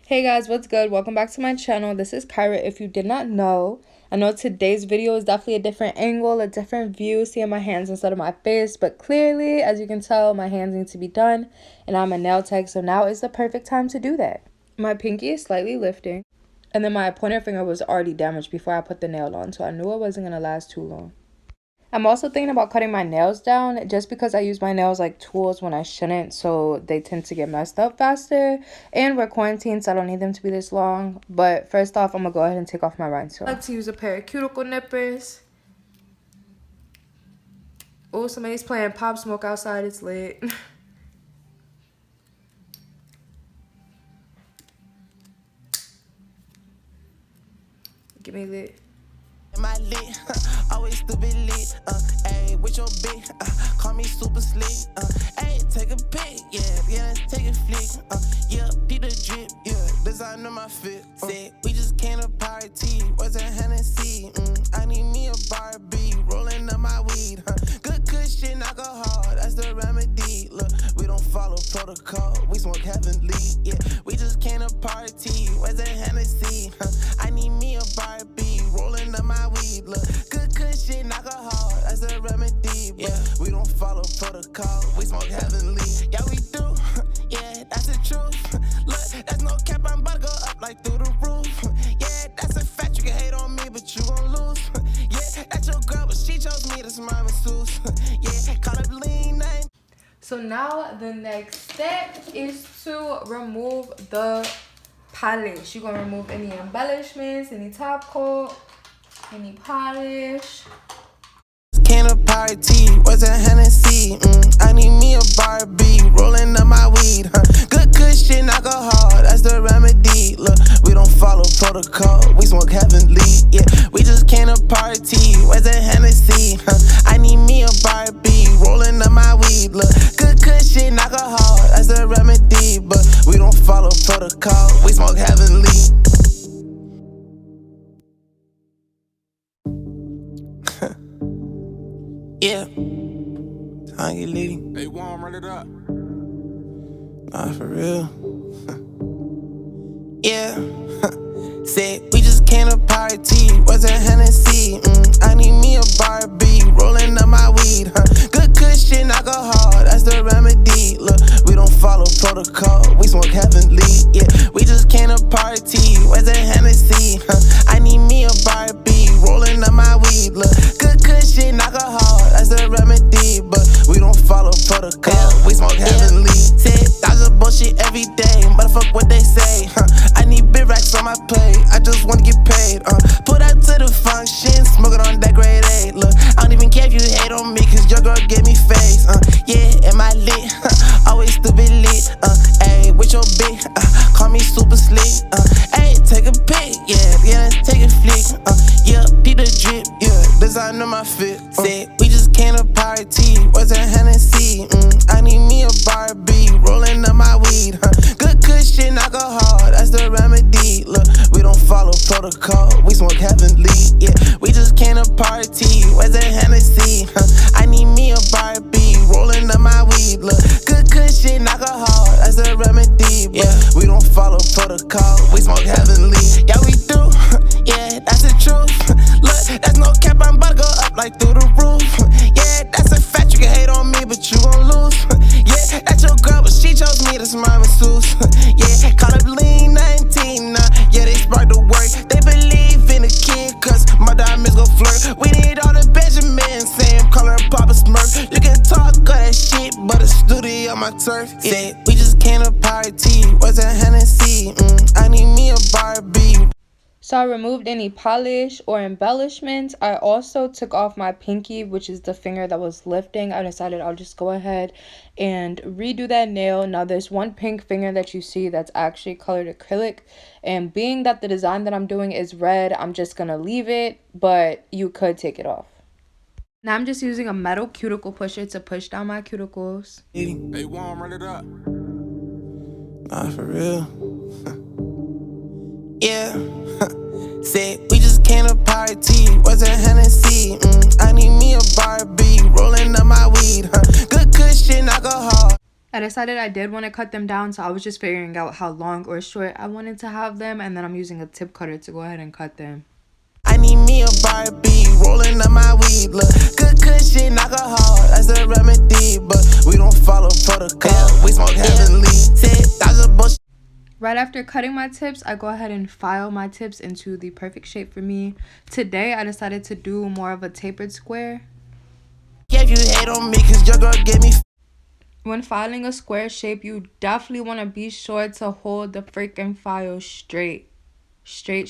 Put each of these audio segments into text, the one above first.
Hey guys, what's good? Welcome back to my channel. This is Kyra. If you did not know, I know today's video is definitely a different angle, a different view, seeing my hands instead of my face, but clearly, as you can tell, my hands need to be done, and I'm a nail tech, so now is the perfect time to do that. My pinky is slightly lifting, and then my pointer finger was already damaged before I put the nail on, so I knew it wasn't going to last too long. I'm also thinking about cutting my nails down just because I use my nails like tools when I shouldn't, so they tend to get messed up faster. And we're quarantined, so I don't need them to be this long. But first off, I'm going to go ahead and take off my rhinestone. I like to use a pair of cuticle nippers. Oh, somebody's playing Pop Smoke outside. It's lit. Get me lit. My lit, always stupid lit, ayy, with your bitch, call me super slick, ayy, take a pic, yeah, let's take a flick, yeah, peep the drip, yeah, design on my fit, said, we just came to party, what's a Hennessy, I need me a Barbie, rolling up my weed, good cushion, alcohol, that's the remedy, look, we don't follow protocol, we smoke heavenly, yeah, we just came to party, what's a Hennessy, I need me a Barbie, rolling up my weed, look, good cushion, alcohol, that's the remedy, but we don't follow protocol, we smoke heavenly, yeah we do, yeah, that's the truth, look, there's no cap, I'm about to go up like through the roof, yeah, that's a fact, you can hate on me, but you gon' lose, yeah, that's your girl, but she chose me, that's my masseuse, yeah, call up lean name. So now the next step is to remove the polish. You're gonna remove any embellishments, any top coat, any polish. Can a party, what's a Hennessy? I need me a Barbie, rolling up my weed, good cushion, alcohol, that's the remedy, look, we don't follow protocol, we smoke heavenly, yeah, we just came to party, what's a Hennessy? I need me a Barbie, rolling up my weed, look, good cushion, alcohol, that's the remedy, but we don't follow protocol, we smoke heavenly. Yeah, how you leading? Hey, Juan, run it up. Nah, for real. Yeah, said we just came to party, what's a Hennessy? I need me a Barbie, rolling up my weed, good cushion, alcohol, that's the remedy, look, we don't follow protocol, we smoke heavenly, yeah, we just came to party, what's a Hennessy? I need me a Barbie, rolling up my weed, look, good cushion, alcohol, that's the remedy, but we don't follow protocol, we smoke heavenly, said dodge the bullshit every day, motherfuck what they say, I need big racks on my plate, I just wanna get paid, put up to the function, smoking on that grade A, look, I don't even care if you hate on me, cause your girl gave me face, yeah, am I lit, always stupid lit, ayy, with your bitch, call me super slick, ayy, take a pic, yeah, let's take a flick, yeah, peep the drip, yeah, design on my fit, said, we just came to party, what's a Hennessy, I need me a Barbie, rolling up my weed, good cushion, alcohol, that's the remedy, look, we don't follow protocol, we smoke heavenly, yeah, we just came to party, where's a Hennessy, I need me a Barbie, rolling up my weed, look, good cushion, alcohol, that's the remedy, but we don't follow protocol, we smoke heavenly, yeah we do, yeah, that's the truth, look, there's no cap, I'm about to go up like through the roof, yeah, that's a fact, you can hate on me, but you gon' lose, yeah, that's your girl, but she chose me, that's my masseuse, yeah, call up lean 19, yeah, they spark the work, they believe in a kid, cause my diamonds gon' flirt, we need all the Benjamins, same color, Papa Smurf, you can talk all that shit, but a studio on my turf, yeah, we just came to party, what's a Hennessy, I need me a Barbie. So I removed any polish or embellishments. I also took off my pinky, which is the finger that was lifting. I decided I'll just go ahead and redo that nail. Now there's one pink finger that you see that's actually colored acrylic. And being that the design that I'm doing is red, I'm just going to leave it, but you could take it off. Now I'm just using a metal cuticle pusher to push down my cuticles. Hey, Juan, run it up. Nah, for real. Yeah, said we just came to party, what's a Hennessy? I need me a Barbie, rolling up my weed, good cushion, alcohol. I I decided I did want to cut them down, so I was just figuring out how long or short I wanted to have them, and then I'm using a tip cutter to go ahead and cut them. I need me a Barbie, rolling up my weed. Look, good cushion, alcohol, that's the remedy. But we don't follow protocol, we smoke heavenly. Right after cutting my tips, I go ahead and file my tips into the perfect shape for me. Today, I decided to do more of a tapered square. Yeah, if you hate on me, cause your girl gave me. When filing a square shape, you definitely want to be sure to hold the freaking file straight. Straight.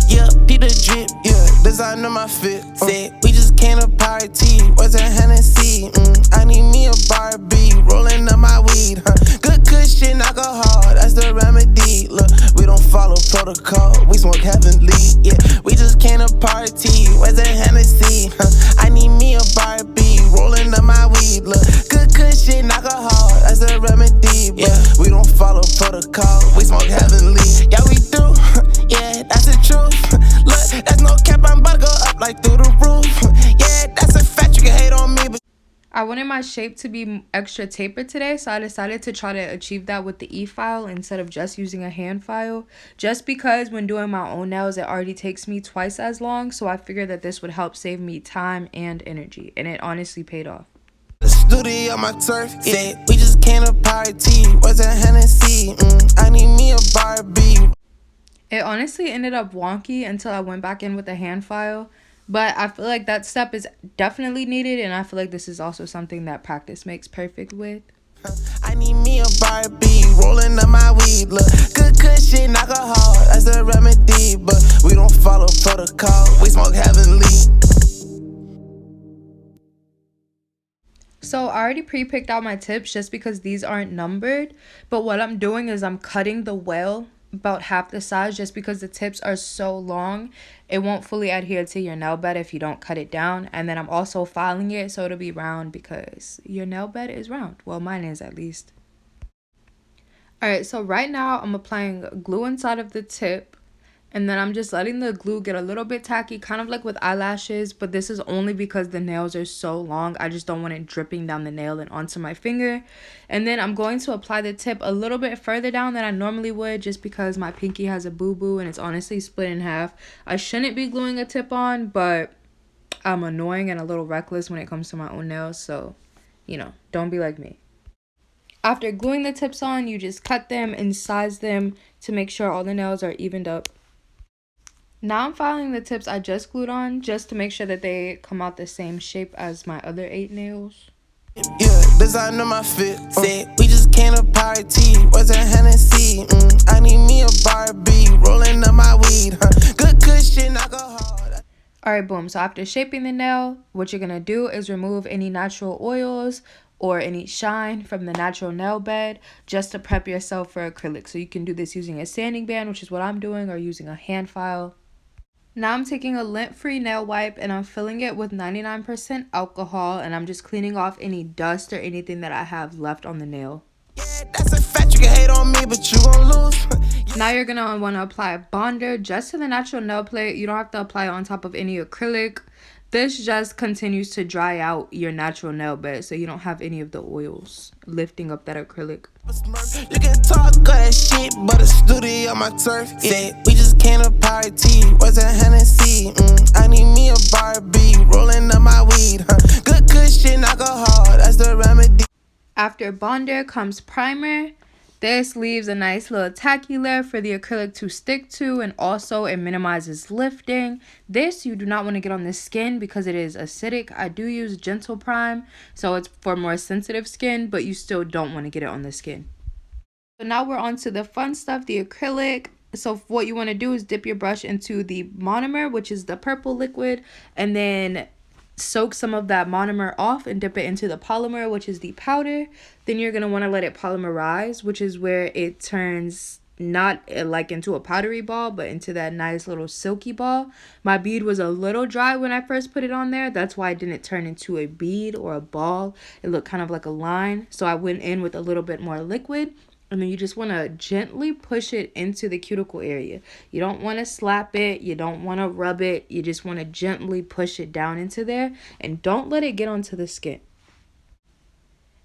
Yeah, Peter drip, yeah, designer my fit. Said we just came to party, what's a Hennessy? I need me a Barbie, rolling up my weed. Good cushion, alcohol, that's the remedy. Look, we don't follow protocol, we smoke heavenly. Yeah, we just came to party, where's a Hennessy? I need me a Barbie, rolling up my weed. Look, good cushion, alcohol, that's the remedy. Yeah, we don't follow protocol, we smoke heavenly. Yeah, we do. Yeah, that's the truth. Look, that's no cap, I'm about to go up like through the roof. Yeah, that's a fact, you can hate on me, but I wanted my shape to be extra tapered today, so I decided to try to achieve that with the e-file instead of just using a hand file. Just because when doing my own nails, it already takes me twice as long, so I figured that this would help save me time and energy, and it honestly paid off. the studio on my turf, yeah, we just came to party, what's a Hennessy? I need me a Barbie. It honestly ended up wonky until I went back in with the hand file, but I feel like that step is definitely needed, and I feel like this is also something that practice makes perfect with. I need me a Barbie, rolling up my weed. Look, good cushion, alcohol, that's the remedy. But we don't follow protocol, we smoke heavenly. So I already pre-picked out my tips just because these aren't numbered, but what I'm doing is I'm cutting the wale about half the size just because the tips are so long. It won't fully adhere to your nail bed if you don't cut it down, and then I'm also filing it so it'll be round because your nail bed is round. Well, mine is at least. Alright, so right now I'm applying glue inside of the tip, and then I'm just letting the glue get a little bit tacky, kind of like with eyelashes, but this is only because the nails are so long. I just don't want it dripping down the nail and onto my finger. And then I'm going to apply the tip a little bit further down than I normally would just because my pinky has a boo-boo and it's honestly split in half. I shouldn't be gluing a tip on, but I'm annoying and a little reckless when it comes to my own nails, so, you know, don't be like me. After gluing the tips on, you just cut them and size them to make sure all the nails are evened up. Now I'm filing the tips I just glued on just to make sure that they come out the same shape as my other 8 nails. Yeah, designer my fit. Said we just came to party, what's a Hennessy? I need me a Barbie, rolling up my weed. Good cushion, alcohol. Alright, boom. So after shaping the nail, what you're going to do is remove any natural oils or any shine from the natural nail bed just to prep yourself for acrylic. So you can do this using a sanding band, which is what I'm doing, or using a hand file. Now I'm taking a lint-free nail wipe and I'm filling it with 99% alcohol, and I'm just cleaning off any dust or anything that I have left on the nail. Yeah, that's a fact, you can hate on me, but you gon' lose. Now you're going to want to apply a bonder just to the natural nail plate. You don't have to apply it on top of any acrylic. This just continues to dry out your natural nail bed so you don't have any of the oils lifting up that acrylic. You can talk all that shit, but the studio on my turf. Yeah, we just came to party, what's a Hennessy? I need me a Barbie, rolling up my weed. Good cushion, alcohol, that's the remedy. After bonder comes primer. This leaves a nice little tacky layer for the acrylic to stick to, and also it minimizes lifting. This you do not want to get on the skin because it is acidic. I do use gentle prime, so it's for more sensitive skin, but you still don't want to get it on the skin. So now we're on to the fun stuff, the acrylic. So what you want to do is dip your brush into the monomer, which is the purple liquid, and then soak some of that monomer off and dip it into the polymer, which is the powder. Then you're going to want to let it polymerize, which is where it turns not like into a powdery ball, but into that nice little silky ball. My bead was a little dry when I first put it on there. That's why it didn't turn into a bead or a ball. It looked kind of like a line. So I went in with a little bit more liquid. And then you just want to gently push it into the cuticle area. You don't want to slap it. You don't want to rub it. You just want to gently push it down into there. And don't let it get onto the skin.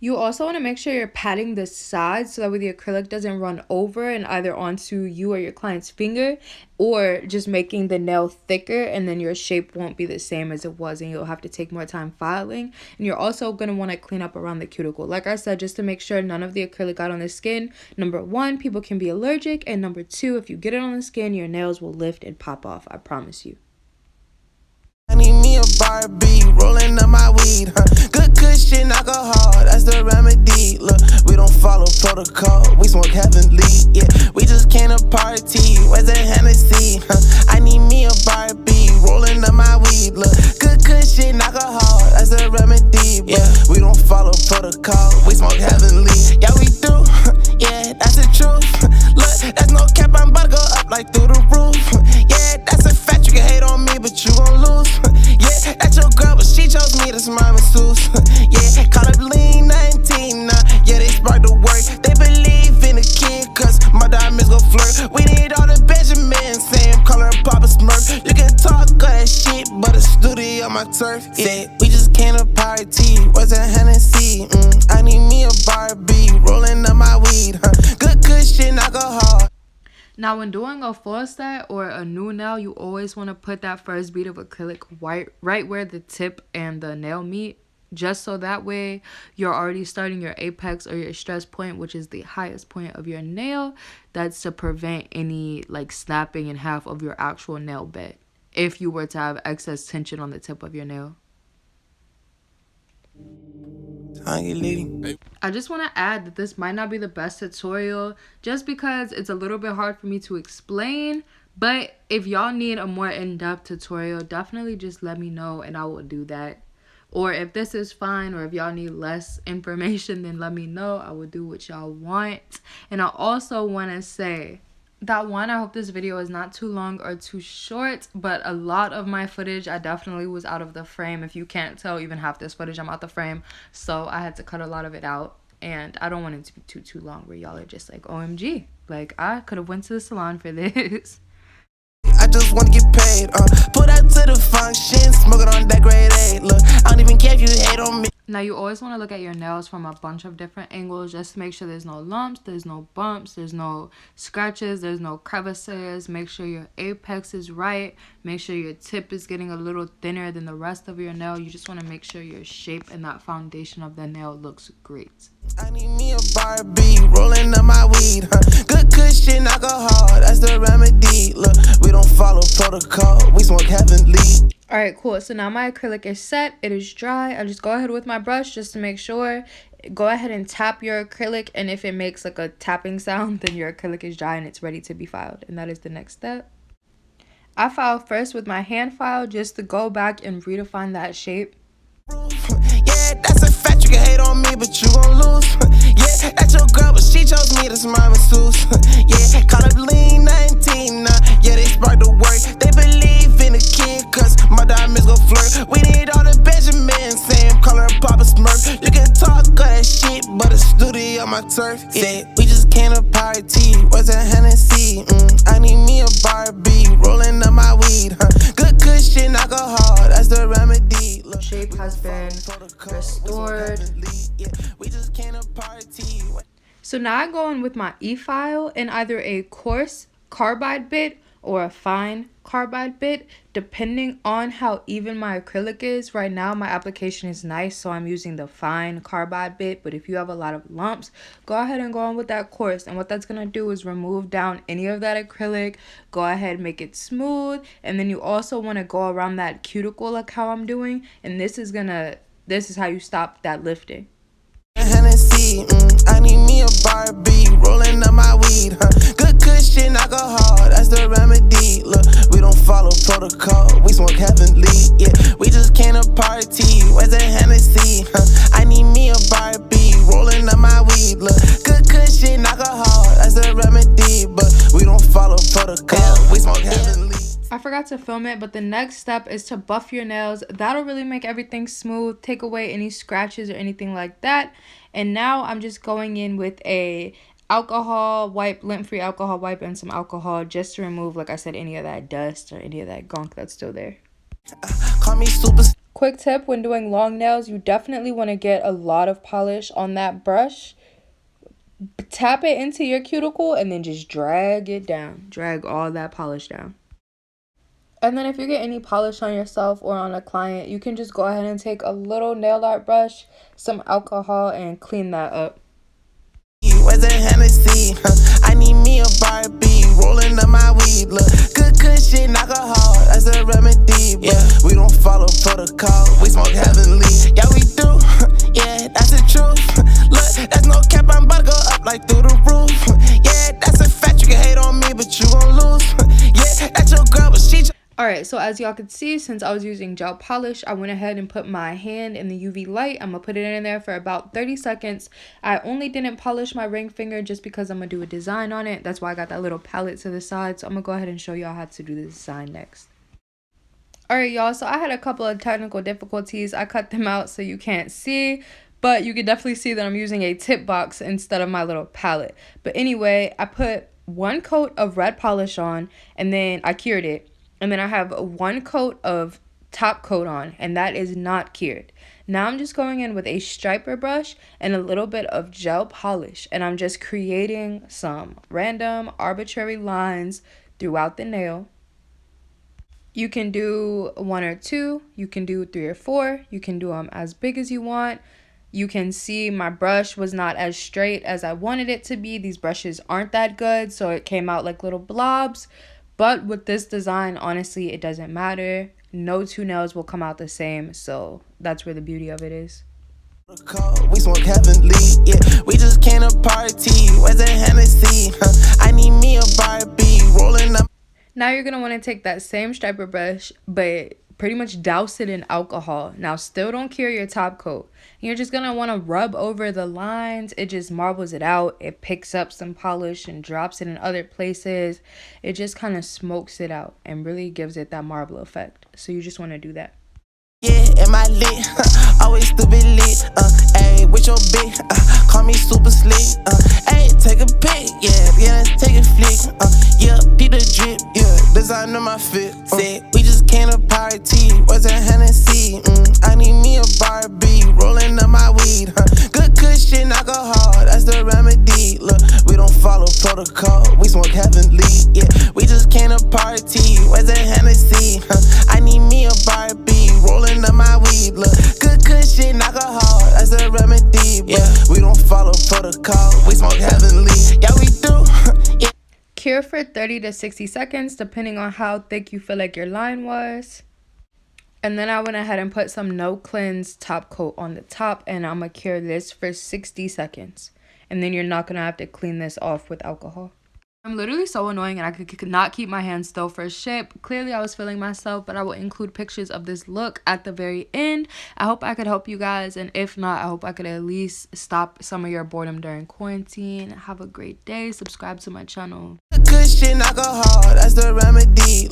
You also want to make sure you're patting the sides so that way the acrylic doesn't run over and either onto you or your client's finger, or just making the nail thicker, and then your shape won't be the same as it was and you'll have to take more time filing. And you're also going to want to clean up around the cuticle. Like I said, just to make sure none of the acrylic got on the skin. Number one, people can be allergic, and number two, if you get it on the skin, your nails will lift and pop off. I promise you. I need me a Barbie, rolling up my weed, Good cushion, alcohol, that's the remedy. Look, we don't follow protocol, we smoke heavenly, yeah. We just came to party, where's the Hennessy, I need me a Barbie, rolling up my weed. Look, good cushion, alcohol, that's the remedy. Yeah, we don't follow protocol, we smoke heavenly. Yeah, we do, yeah, that's the truth. Look, that's no cap, I'm about to go up like through the roof. Yeah, that's a fact, you can hate on me, but you gon' lose. Yeah, that's your girl, but she chose me, that's my masseuse. Yeah, call up lean 19, yeah, they spark the work. They believe in the kid, cause my diamonds gon' flirt. We need all the Benjamins, same color, Papa Smurf. You can talk all that shit, but the studio on my turf. Yeah, we just came to party, where's the Hennessy? I need me a Barbie, rolling up my weed, Good cushion, alcohol. Now, when doing a full set or a new nail, you always want to put that first bead of acrylic right where the tip and the nail meet, just so that way you're already starting your apex or your stress point, which is the highest point of your nail. That's to prevent any like snapping in half of your actual nail bed if you were to have excess tension on the tip of your nail. I just want to add that this might not be the best tutorial just because it's a little bit hard for me to explain, but if y'all need a more in-depth tutorial, definitely just let me know and I will do that. Or if this is fine, or if y'all need less information, then let me know. I will do what y'all want. And I also want to say that one, I hope this video is not too long or too short, but a lot of my footage, I definitely was out of the frame. If you can't tell, even half this footage, I'm out the frame. So I had to cut a lot of it out. And I don't want it to be too long where y'all are just like, OMG. Like, I could have went to the salon for this. I just wanna get paid, put out to the function, smoking on that grade 8, look, I don't even care if you hate on me. Now, you always want to look at your nails from a bunch of different angles just to make sure there's no lumps, there's no bumps, there's no scratches, there's no crevices. Make sure your apex is right. Make sure your tip is getting a little thinner than the rest of your nail. You just want to make sure your shape and that foundation of the nail looks great. I need me a Barbie, rolling up my weed, Good cushion, alcohol, that's the remedy. Look, we don't follow protocol, we smoke heavenly. Alright, cool. So now my acrylic is set. It is dry. I just go ahead with my brush just to make sure. Go ahead and tap your acrylic, and if it makes like a tapping sound, then your acrylic is dry and it's ready to be filed. And that is the next step. I file first with my hand file just to go back and redefine that shape. Yeah, that's a fact, you can hate on me, but you gon' lose. Yeah, that's your girl, but she chose me, that's my masseuse. Yeah, call up lean 19, yeah, they spark the work. They believe in the kid, cause my diamonds gon' flirt. We need all the Benjamins, same color, Papa Smurf. You can talk all that shit, but the studio on my turf. Yeah, we just came to party, where's the Hennessy? I need me a Barbie, rolling up my weed, Good cushion, alcohol, that's the remedy. Look, shape has been restored. So now I go in with my e-file in either a coarse carbide bit or a fine carbide bit, depending on how even my acrylic is. Right now my application is nice, so I'm using the fine carbide bit, but if you have a lot of lumps, go ahead and go on with that coarse. And what that's gonna do is remove down any of that acrylic, go ahead, make it smooth, and then you also want to go around that cuticle like how I'm doing, and this is how you stop that lifting. Hennessy, I need me a Barbie, rolling up my weed, Good cushion, alcohol, that's the remedy. Look, we don't follow protocol, we smoke heavenly. Yeah, we just came to party, where's the Hennessy? I need me a Barbie, rolling up my weed. Look, good cushion, alcohol, that's the remedy. But we don't follow protocol, we smoke heavenly. I forgot to film it, but the next step is to buff your nails. That'll really make everything smooth, take away any scratches or anything like that. And now I'm just going in with a alcohol wipe, lint-free alcohol wipe, and some alcohol just to remove, like I said, any of that dust or any of that gunk that's still there. Call me super. Quick tip, when doing long nails, you definitely want to get a lot of polish on that brush. Tap it into your cuticle and then just drag it down. Drag all that polish down. And then if you get any polish on yourself or on a client, you can just go ahead and take a little nail art brush, some alcohol, and clean that up. Where's that Hennessy? I need me a Barbie, rolling up my weed. Look, good cushion, alcohol, that's the remedy. But yeah, we don't follow protocol, we smoke heavenly. Yeah, we do, yeah, that's the truth. Look, there's no cap, I'm about to go up like through the roof. Yeah, that's a fact, you can hate on me, but you gon' lose. Yeah, that's your girl, but she Alright, so as y'all could see, since I was using gel polish, I went ahead and put my hand in the UV light. I'm going to put it in there for about 30 seconds. I only didn't polish my ring finger just because I'm going to do a design on it. That's why I got that little palette to the side. So I'm going to go ahead and show y'all how to do the design next. Alright, y'all, so I had a couple of technical difficulties. I cut them out so you can't see. But you can definitely see that I'm using a tip box instead of my little palette. But anyway, I put one coat of red polish on and then I cured it. And then I have one coat of top coat on, and that is not cured. Now I'm just going in with a striper brush and a little bit of gel polish, and I'm just creating some random arbitrary lines throughout the nail. You can do 1 or 2, you can do 3 or 4, you can do them as big as you want. You can see my brush was not as straight as I wanted it to be. These brushes aren't that good, so it came out like little blobs. But with this design, honestly, it doesn't matter. No two nails will come out the same, so that's where the beauty of it is. We smoke heavenly, yeah. We just came to party. Where's that Hennessy? I need me a Barbie, rolling up. Now you're going to want to take that same striper brush, but pretty much douse it in alcohol. Now still don't cure your top coat. You're just going to want to rub over the lines. It just marbles it out. It picks up some polish and drops it in other places. It just kind of smokes it out and really gives it that marble effect. So you just want to do that. Yeah, am I lit? Always stupid lit. Ayy, with your bitch, call me super slick. Ayy, take a pic, yeah, let's take a flick. Yeah, beat the drip, yeah, design on my fit. Said we just came to party. Where's that Hennessy? I need me a Barbie, rolling up my weed. Good cushion, alcohol, that's the remedy. Look, we don't follow protocol, we smoke heavenly. Yeah, we just came to party. Where's that Hennessy? I need me a Barbie, rolling up my weed. Look, good cushion, alcohol, that's the remedy. Yeah, we don't follow protocol, we smoke heavenly. Yeah, we do. Yeah. Cure for 30 to 60 seconds, depending on how thick you feel like your line was. And then I went ahead and put some no cleanse top coat on the top, and I'm going to cure this for 60 seconds. And then you're not going to have to clean this off with alcohol. I'm literally so annoying and I could not keep my hands still for shit. Clearly I was feeling myself, but I will include pictures of this look at the very end. I hope I could help you guys, and if not, I hope I could at least stop some of your boredom during quarantine. Have a great day. Subscribe to my channel. Cushion, alcohol, that's the remedy.